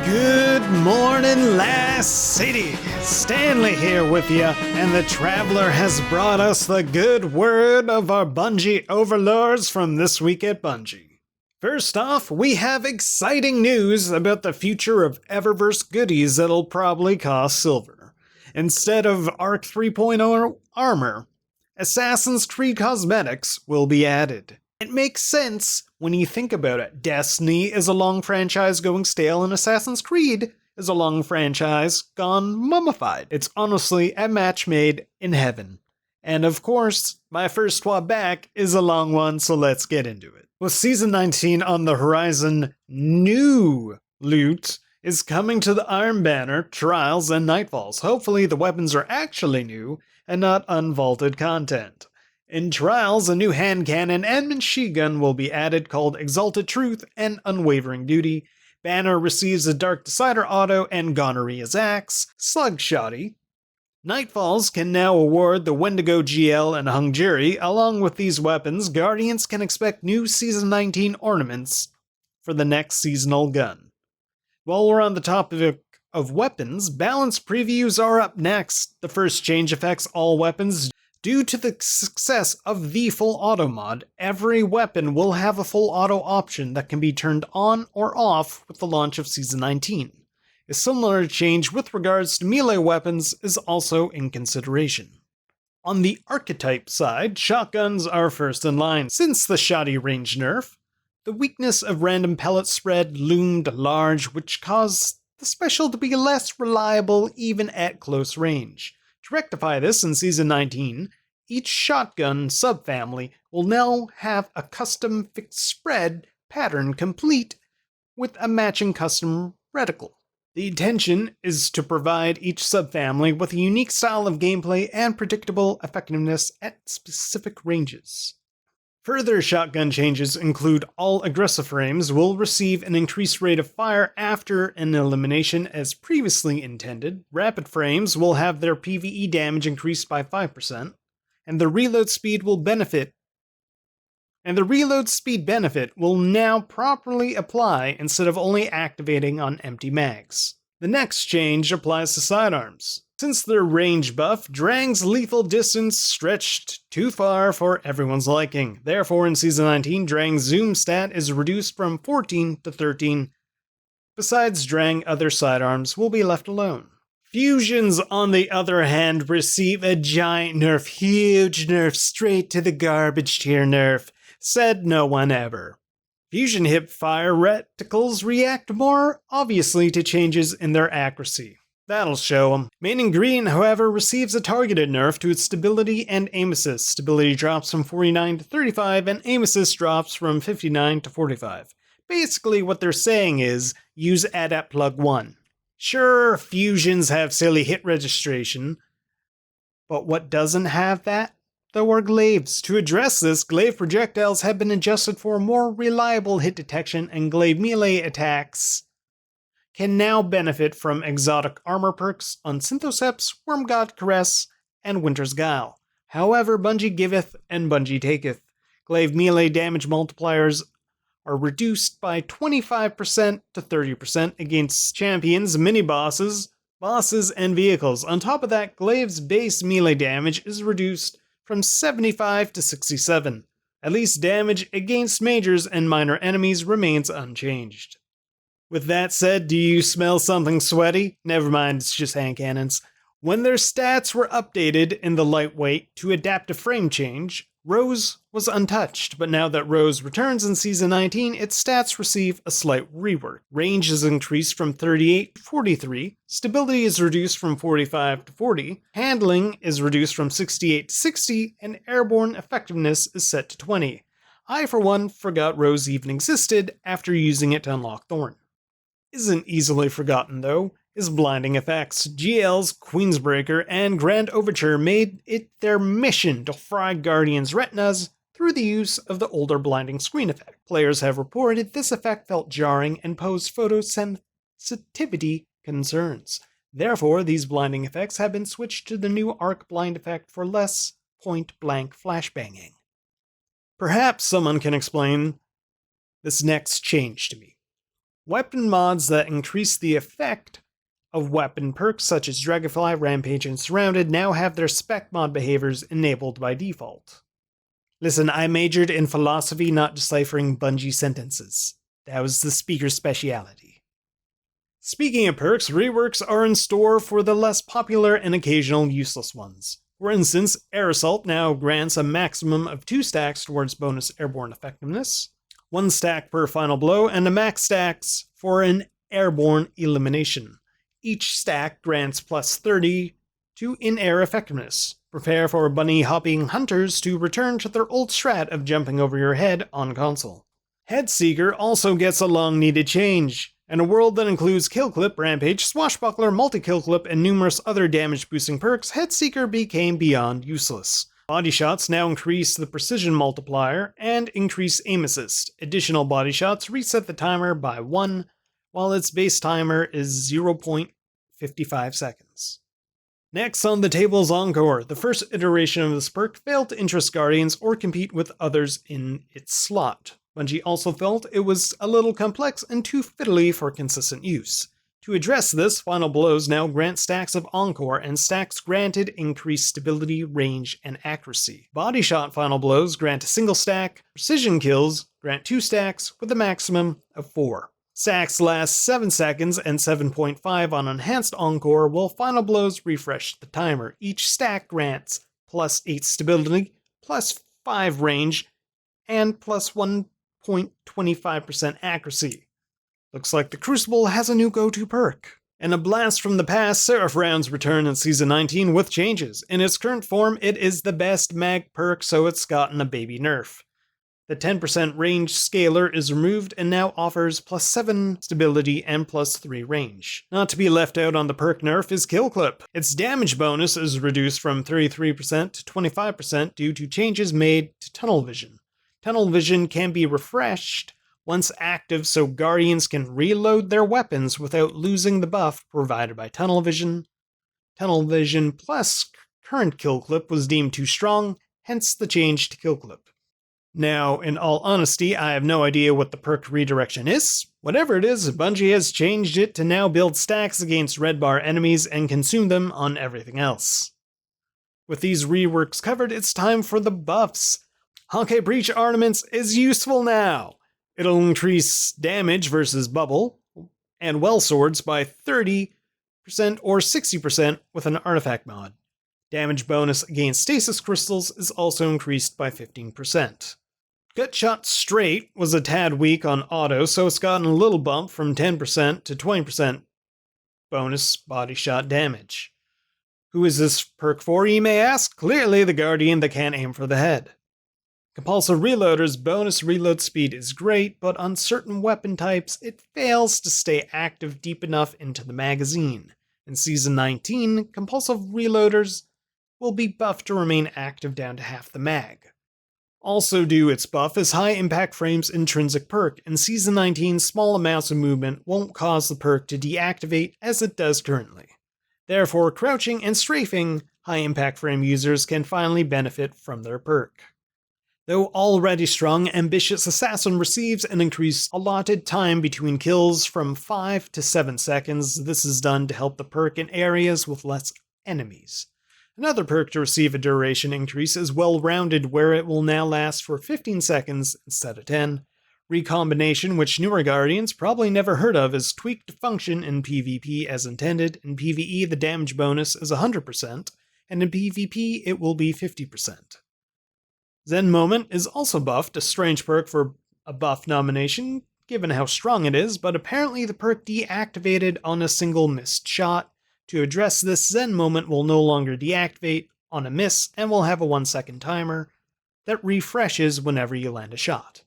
Good morning, Last City. Stanley here with you, and the Traveler has brought us the good word of our Bungie overlords from this week at Bungie. First off, we have exciting news about the future of Eververse goodies that'll probably cost silver. Instead of Arc 3.0 armor, Assassin's Creed cosmetics will be added. It makes sense when you think about it. Destiny is a long franchise going stale, and Assassin's Creed is a long franchise gone mummified. It's honestly a match made in heaven. And of course, my first swap back is a long one, so let's get into it. With Season 19 on the horizon, new loot is coming to the Iron Banner, Trials, and Nightfalls. Hopefully the weapons are actually new and not unvaulted content. In Trials, a new hand cannon and machine gun will be added called Exalted Truth and Unwavering Duty. Banner receives a Dark Decider auto and Gonorrhea's Axe. Slugshotty. Nightfalls can now award the Wendigo GL and Hungary. Along with these weapons, Guardians can expect new Season 19 ornaments for the next seasonal gun. While we're on the topic of weapons, balance previews are up next. The first change affects all weapons. Due to the success of the full auto mod, every weapon will have a full auto option that can be turned on or off with the launch of Season 19. A similar change with regards to melee weapons is also in consideration. On the archetype side, shotguns are first in line. Since the shoddy range nerf, the weakness of random pellet spread loomed large, which caused the special to be less reliable even at close range. To rectify this, in Season 19, each shotgun subfamily will now have a custom fixed spread pattern complete with a matching custom reticle. The intention is to provide each subfamily with a unique style of gameplay and predictable effectiveness at specific ranges. Further shotgun changes include all aggressive frames will receive an increased rate of fire after an elimination as previously intended. Rapid frames will have their PvE damage increased by 5%, and the reload speed benefit will now properly apply instead of only activating on empty mags. The next change applies to sidearms. Since their range buff, Drang's lethal distance stretched too far for everyone's liking. Therefore, in Season 19, Drang's zoom stat is reduced from 14 to 13. Besides Drang, other sidearms will be left alone. Fusions, on the other hand, receive a giant nerf, huge nerf, straight to the garbage tier nerf. Said no one ever. Fusion hip fire reticles react more obviously to changes in their accuracy. That'll show them. Main ingredient, however, receives a targeted nerf to its stability and aim assist. Stability drops from 49 to 35, and aim assist drops from 59 to 45. Basically, what they're saying is, use Dec.1. Sure, fusions have silly hit registration, but what doesn't have that? Though are glaives. To address this, glaive projectiles have been adjusted for more reliable hit detection, and glaive melee attacks can now benefit from exotic armor perks on Synthoceps, Wormgod Caress, and Winter's Guile. However, Bungie giveth and Bungie taketh. Glaive melee damage multipliers are reduced by 25% to 30% against champions, mini-bosses, bosses, and vehicles. On top of that, Glaive's base melee damage is reduced from 75 to 67. At least damage against majors and minor enemies remains unchanged. With that said, do you smell something sweaty? Never mind, it's just hand cannons. When their stats were updated in the lightweight to adapt a frame change, Rose was untouched, but now that Rose returns in Season 19, its stats receive a slight rework. Range is increased from 38 to 43, stability is reduced from 45 to 40, handling is reduced from 68 to 60, and airborne effectiveness is set to 20. I, for one, forgot Rose even existed after using it to unlock Thorn. Isn't easily forgotten, though, is blinding effects. GL's Queensbreaker and Grand Overture made it their mission to fry Guardians' retinas through the use of the older blinding screen effect. Players have reported this effect felt jarring and posed photosensitivity concerns. Therefore, these blinding effects have been switched to the new arc blind effect for less point-blank flashbanging. Perhaps someone can explain this next change to me. Weapon mods that increase the effect of weapon perks such as Dragonfly, Rampage, and Surrounded now have their spec mod behaviors enabled by default. Listen, I majored in philosophy, not deciphering Bungie sentences. That was the speaker's speciality. Speaking of perks, reworks are in store for the less popular and occasional useless ones. For instance, Air Assault now grants a maximum of 2 stacks towards bonus airborne effectiveness, 1 stack per final blow, and a max stacks for an airborne elimination. Each stack grants plus 30 to in-air effectiveness. Prepare for bunny-hopping hunters to return to their old strat of jumping over your head on console. Headseeker also gets a long-needed change. In a world that includes Kill Clip, Rampage, Swashbuckler, Multi-Kill Clip, and numerous other damage-boosting perks, Headseeker became beyond useless. Body shots now increase the precision multiplier and increase aim assist. Additional body shots reset the timer by 1, while its base timer is 0.55 seconds. Next on the table is Encore. The first iteration of this perk failed to interest Guardians or compete with others in its slot. Bungie also felt it was a little complex and too fiddly for consistent use. To address this, Final Blows now grant stacks of Encore, and stacks granted increase stability, range, and accuracy. Body Shot Final Blows grant a single stack, Precision Kills grant 2 stacks with a maximum of 4. Stacks last 7 seconds and 7.5 on Enhanced Encore, while Final Blows refresh the timer. Each stack grants plus 8 stability, plus 5 range, and plus 1.25% accuracy. Looks like the Crucible has a new go-to perk. In a blast from the past, Seraph Rounds return in Season 19 with changes. In its current form, it is the best mag perk, so it's gotten a baby nerf. The 10% range scaler is removed and now offers plus 7 stability and plus 3 range. Not to be left out on the perk nerf is Kill Clip. Its damage bonus is reduced from 33% to 25% due to changes made to Tunnel Vision. Tunnel Vision can be refreshed once active so Guardians can reload their weapons without losing the buff provided by Tunnel Vision. Tunnel Vision plus current Kill Clip was deemed too strong, hence the change to Kill Clip. Now, in all honesty, I have no idea what the perk redirection is. Whatever it is, Bungie has changed it to now build stacks against red bar enemies and consume them on everything else. With these reworks covered, it's time for the buffs. Honkai Breach Armaments is useful now. It'll increase damage versus Bubble and Well Swords by 30% or 60% with an artifact mod. Damage bonus against Stasis Crystals is also increased by 15%. Gutshot Straight was a tad weak on auto, so it's gotten a little bump from 10% to 20% bonus body shot damage. Who is this perk for, you may ask? Clearly the Guardian that can't aim for the head. Compulsive Reloader's bonus reload speed is great, but on certain weapon types, it fails to stay active deep enough into the magazine. In Season 19, Compulsive Reloaders will be buffed to remain active down to half the mag. Also due its buff is High Impact Frame's intrinsic perk. In Season 19, small amounts of movement won't cause the perk to deactivate as it does currently. Therefore, crouching and strafing High Impact Frame users can finally benefit from their perk. Though already strong, Ambitious Assassin receives an increased allotted time between kills from 5 to 7 seconds. This is done to help the perk in areas with less enemies. Another perk to receive a duration increase is Well-Rounded, where it will now last for 15 seconds instead of 10. Recombination, which newer Guardians probably never heard of, is tweaked to function in PvP as intended. In PvE, the damage bonus is 100%, and in PvP, it will be 50%. Zen Moment is also buffed, a strange perk for a buff nomination, given how strong it is, but apparently the perk deactivated on a single missed shot. To address this, Zen Moment will no longer deactivate on a miss and will have a 1-second timer that refreshes whenever you land a shot.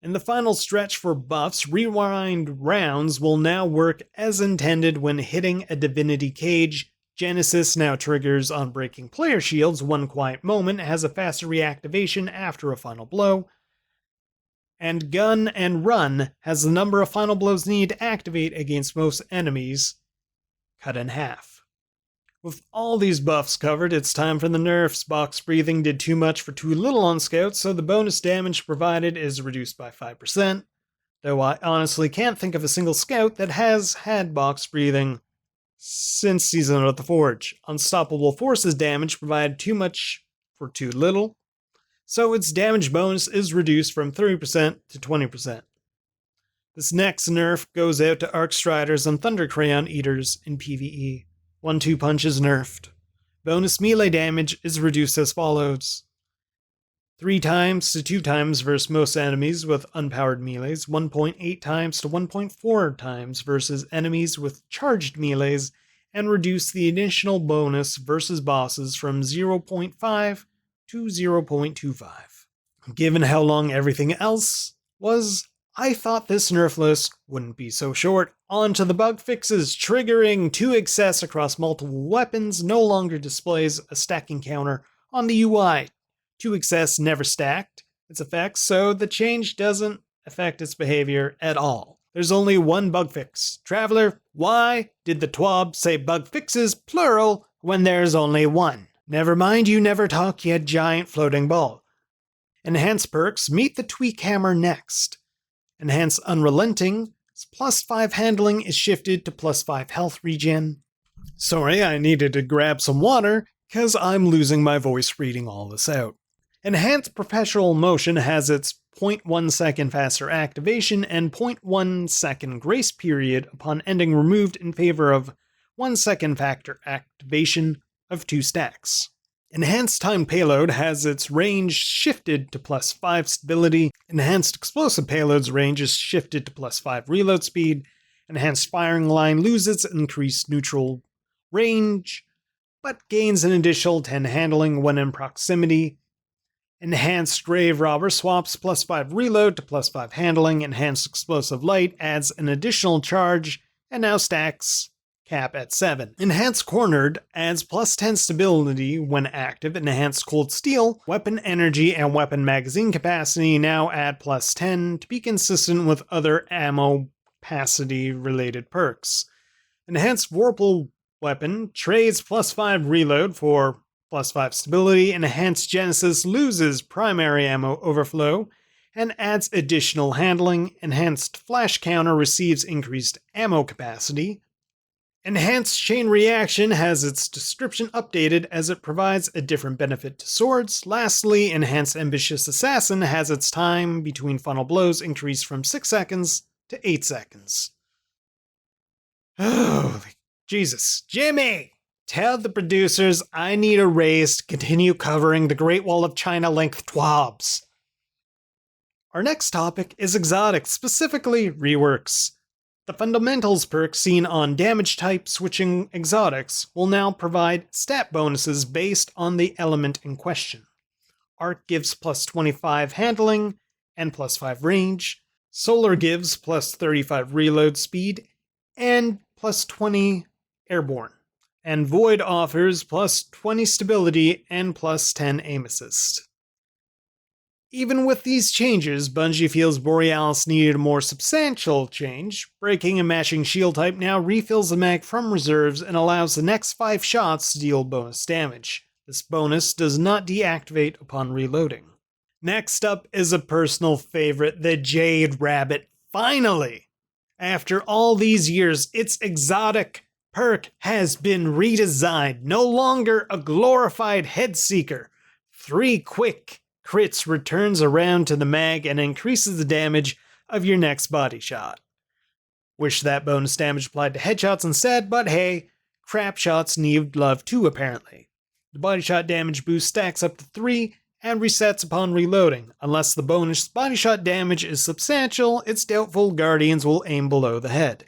In the final stretch for buffs, Rewind Rounds will now work as intended when hitting a Divinity Cage. Genesis now triggers on breaking player shields. One Quiet Moment has a faster reactivation after a final blow. And Gun and Run has the number of final blows needed to activate against most enemies cut in half. With all these buffs covered, it's time for the nerfs. Box Breathing did too much for too little on Scouts, so the bonus damage provided is reduced by 5%. though I honestly can't think of a single scout that has had box breathing since Season of the Forge. Unstoppable Forces damage provided too much for too little, so its damage bonus is reduced from 30% to 20%. This next nerf goes out to Arc Striders and Thunder Crayon Eaters in PvE. 1-2 punch is nerfed. Bonus melee damage is reduced as follows: 3 times to 2 times versus most enemies with unpowered melees, 1.8 times to 1.4 times versus enemies with charged melees, and reduce the additional bonus versus bosses from 0.5 to 0.25. Given how long everything else was, I thought this nerf list wouldn't be so short. On to the bug fixes. Triggering 2 excess across multiple weapons no longer displays a stacking counter on the UI. 2 excess never stacked its effects, so the change doesn't affect its behavior at all. There's only one bug fix. Traveler, why did the TWAB say bug fixes plural when there's only one? Never mind, you never talk, you giant floating ball. Enhanced perks, meet the tweak hammer next. Enhanced Unrelenting, +5 handling is shifted to +5 health regen. Sorry, I needed to grab some water, cause I'm losing my voice reading all this out. Enhanced Perpetual Motion has its 0.1 second faster activation and 0.1 second grace period upon ending removed in favor of 1 second factor activation of 2 stacks. Enhanced Time Payload has its range shifted to +5 stability. Enhanced Explosive Payload's range is shifted to +5 reload speed. Enhanced Firing Line loses increased neutral range, but gains an additional 10 handling when in proximity. Enhanced Grave Robber swaps +5 reload to +5 handling. Enhanced Explosive Light adds an additional charge and now stacks cap at 7. Enhanced Cornered adds +10 stability when active. Enhanced Cold Steel, weapon energy and weapon magazine capacity now add +10 to be consistent with other ammo capacity related perks. Enhanced Vorpal weapon trades +5 reload for +5 stability. Enhanced Genesis loses primary ammo overflow and adds additional handling. Enhanced Flash Counter receives increased ammo capacity. Enhanced Chain Reaction has its description updated as it provides a different benefit to swords. Lastly, Enhanced Ambitious Assassin has its time between funnel blows increased from 6 seconds to 8 seconds. Oh, Jesus. Jimmy! Tell the producers I need a raise to continue covering the Great Wall of China length TWABs. Our next topic is exotics, specifically reworks. The Fundamentals perk seen on damage type switching exotics will now provide stat bonuses based on the element in question. Arc gives +25 handling and +5 range. Solar gives +35 reload speed and +20 airborne. And Void offers +20 stability and +10 aim assist. Even with these changes, Bungie feels Borealis needed a more substantial change. Breaking and matching shield type now refills the mag from reserves and allows the next 5 shots to deal bonus damage. This bonus does not deactivate upon reloading. Next up is a personal favorite, the Jade Rabbit. Finally! After all these years, its exotic perk has been redesigned. No longer a glorified head seeker. 3 quick crits returns around to the mag and increases the damage of your next body shot. Wish that bonus damage applied to headshots instead, but hey, crap shots need love too apparently. The body shot damage boost stacks up to 3 and resets upon reloading. Unless the bonus body shot damage is substantial, it's doubtful Guardians will aim below the head.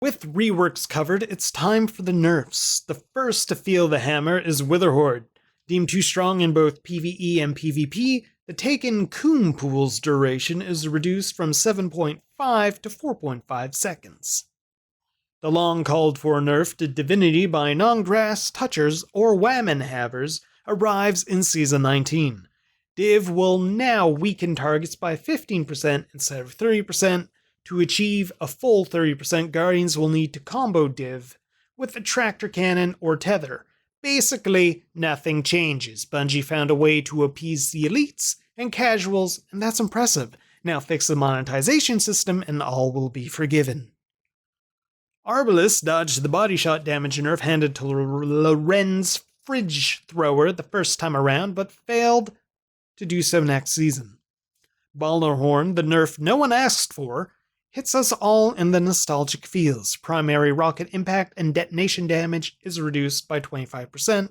With reworks covered, it's time for the nerfs. The first to feel the hammer is Witherhoard. Deemed too strong in both PvE and PvP, the Taken Coon Pool's duration is reduced from 7.5 to 4.5 seconds. The long called for nerf to Divinity by non-grass touchers or whammon havers arrives in Season 19. Div will now weaken targets by 15% instead of 30%. To achieve a full 30%, Guardians will need to combo Div with a tractor cannon or tether. Basically, nothing changes. Bungie found a way to appease the elites and casuals, and that's impressive. Now fix the monetization system and all will be forgiven. Arbalest dodged the body shot damage nerf handed to Loren's Fridge Thrower the first time around, but failed to do so next season. Balderhorn, the nerf no one asked for, hits us all in the nostalgic feels. Primary rocket impact and detonation damage is reduced by 25%,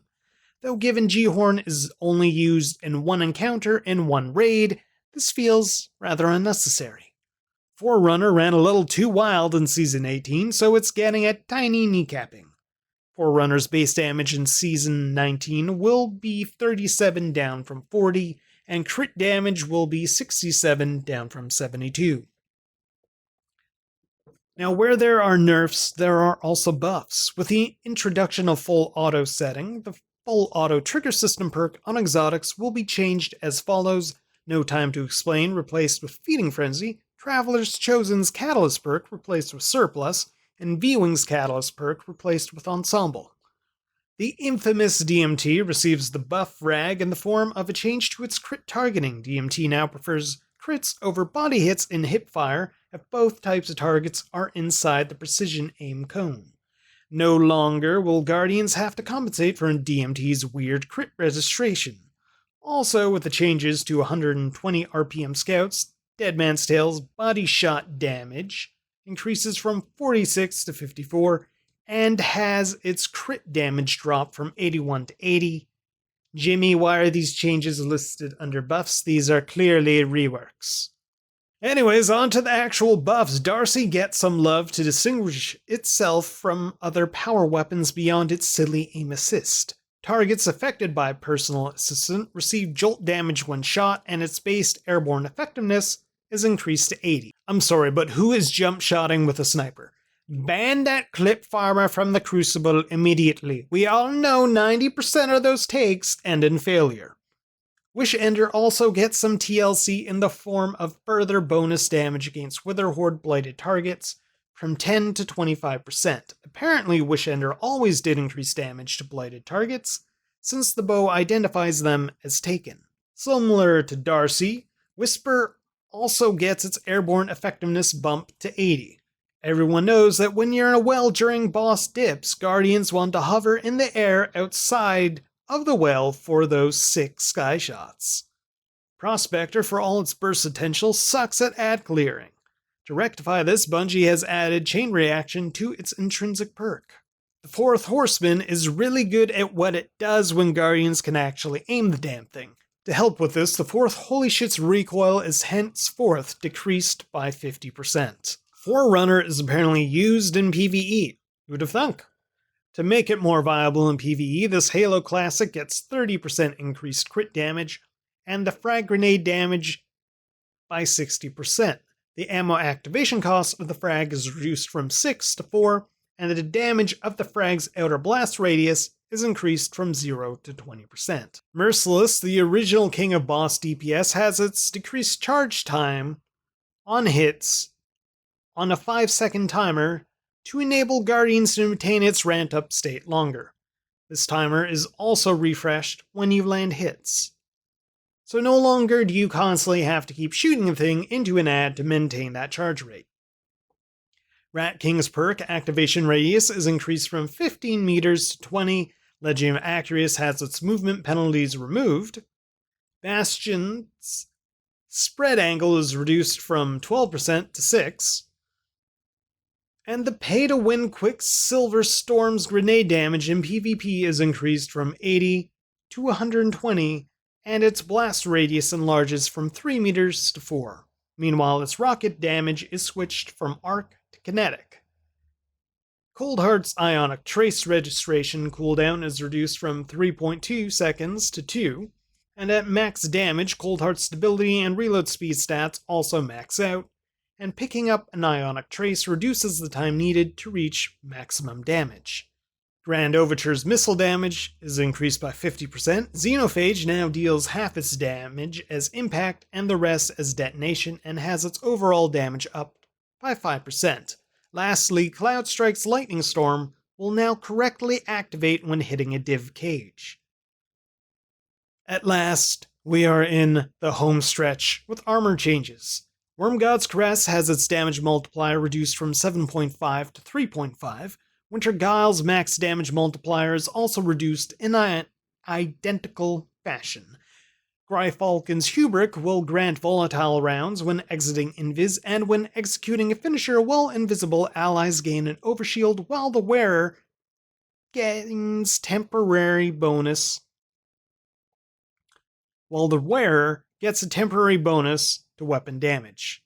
though given G-Horn is only used in one encounter in one raid, this feels rather unnecessary. Forerunner ran a little too wild in Season 18, so it's getting a tiny kneecapping. Forerunner's base damage in Season 19 will be 37 down from 40, and crit damage will be 67 down from 72. Now, where there are nerfs, there are also buffs. With the introduction of full auto setting, the full auto trigger system perk on exotics will be changed as follows: No Time to Explain replaced with Feeding Frenzy, Traveler's Chosen's Catalyst perk replaced with Surplus, and V-Wing's Catalyst perk replaced with Ensemble. The infamous DMT receives the buff rag in the form of a change to its crit targeting. DMT now prefers crits over body hits in hipfire if both types of targets are inside the precision aim cone. No longer will Guardians have to compensate for DMT's weird crit registration. Also, with the changes to 120 RPM scouts, Deadman's Tale's body shot damage increases from 46 to 54 and has its crit damage drop from 81 to 80. Jimmy, why are these changes listed under buffs? These are clearly reworks. Anyways, on to the actual buffs. Darcy gets some love to distinguish itself from other power weapons beyond its silly aim assist. Targets affected by Personal Assistant receive jolt damage when shot, and its base airborne effectiveness is increased to 80. I'm sorry, but who is jump shotting with a sniper? Ban that clip farmer from the Crucible immediately. We all know 90% of those takes end in failure. Wish Ender also gets some TLC in the form of further bonus damage against Witherhoard blighted targets from 10 to 25%. Apparently, Wish Ender always did increase damage to blighted targets, since the bow identifies them as taken. Similar to Darcy, Whisper also gets its airborne effectiveness bumped to 80. Everyone knows that when you're in a well during boss dips, Guardians want to hover in the air outside of the well for those sick sky shots. Prospector, for all its burst potential, sucks at ad clearing. To rectify this, Bungie has added Chain Reaction to its intrinsic perk. The Fourth Horseman is really good at what it does when Guardians can actually aim the damn thing. To help with this, the Fourth Holy Shit's recoil is henceforth decreased by 50%. Forerunner is apparently used in PvE. Who'd have thunk? To make it more viable in PvE, this Halo Classic gets 30% increased crit damage, and the frag grenade damage by 60%. The ammo activation cost of the frag is reduced from 6 to 4, and the damage of the frag's outer blast radius is increased from 0 to 20%. Merciless, the original king of boss DPS, has its decreased charge time on hits on a 5-second timer to enable Guardians to maintain its ramped up state longer. This timer is also refreshed when you land hits. So no longer do you constantly have to keep shooting a thing into an ad to maintain that charge rate. Rat King's perk activation radius is increased from 15 meters to 20. Legion of Acreus has its movement penalties removed. Bastion's spread angle is reduced from 12% to 6%. And the pay-to-win Quicksilver Storm's grenade damage in PvP is increased from 80 to 120, and its blast radius enlarges from 3 meters to 4. Meanwhile, its rocket damage is switched from arc to kinetic. Coldheart's Ionic Trace registration cooldown is reduced from 3.2 seconds to 2, and at max damage, Coldheart's stability and reload speed stats also max out, and picking up an Ionic Trace reduces the time needed to reach maximum damage. Grand Overture's missile damage is increased by 50%. Xenophage now deals half its damage as impact and the rest as detonation, and has its overall damage up by 5%. Lastly, Cloud Strike's Lightning Storm will now correctly activate when hitting a div cage. At last, we are in the home stretch with armor changes. Wormgod's Caress has its damage multiplier reduced from 7.5 to 3.5. Winter Guile's max damage multiplier is also reduced in an identical fashion. Gryfalcon's Hubric will grant volatile rounds when exiting Invis, and when executing a finisher while invisible, allies gain an overshield while the wearer gains temporary bonus. While the wearer gets a temporary bonus to weapon damage.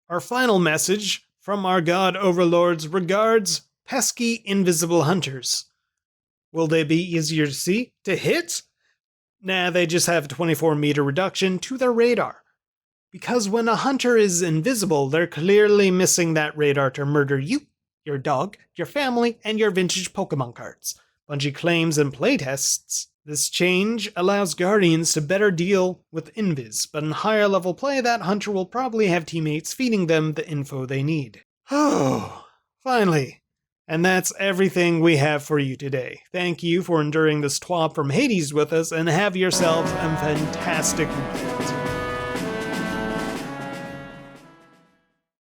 Our final message from our god overlords regards pesky invisible hunters. Will they be easier to see? To hit? Nah, they just have a 24-meter reduction to their radar. Because when a hunter is invisible, they're clearly missing that radar to murder you, your dog, your family, and your vintage Pokemon cards. Bungie claims in playtests, this change allows Guardians to better deal with Invis, but in higher level play, that hunter will probably have teammates feeding them the info they need. Oh, finally. And that's everything we have for you today. Thank you for enduring this twab from Hades with us, and have yourselves a fantastic weekend.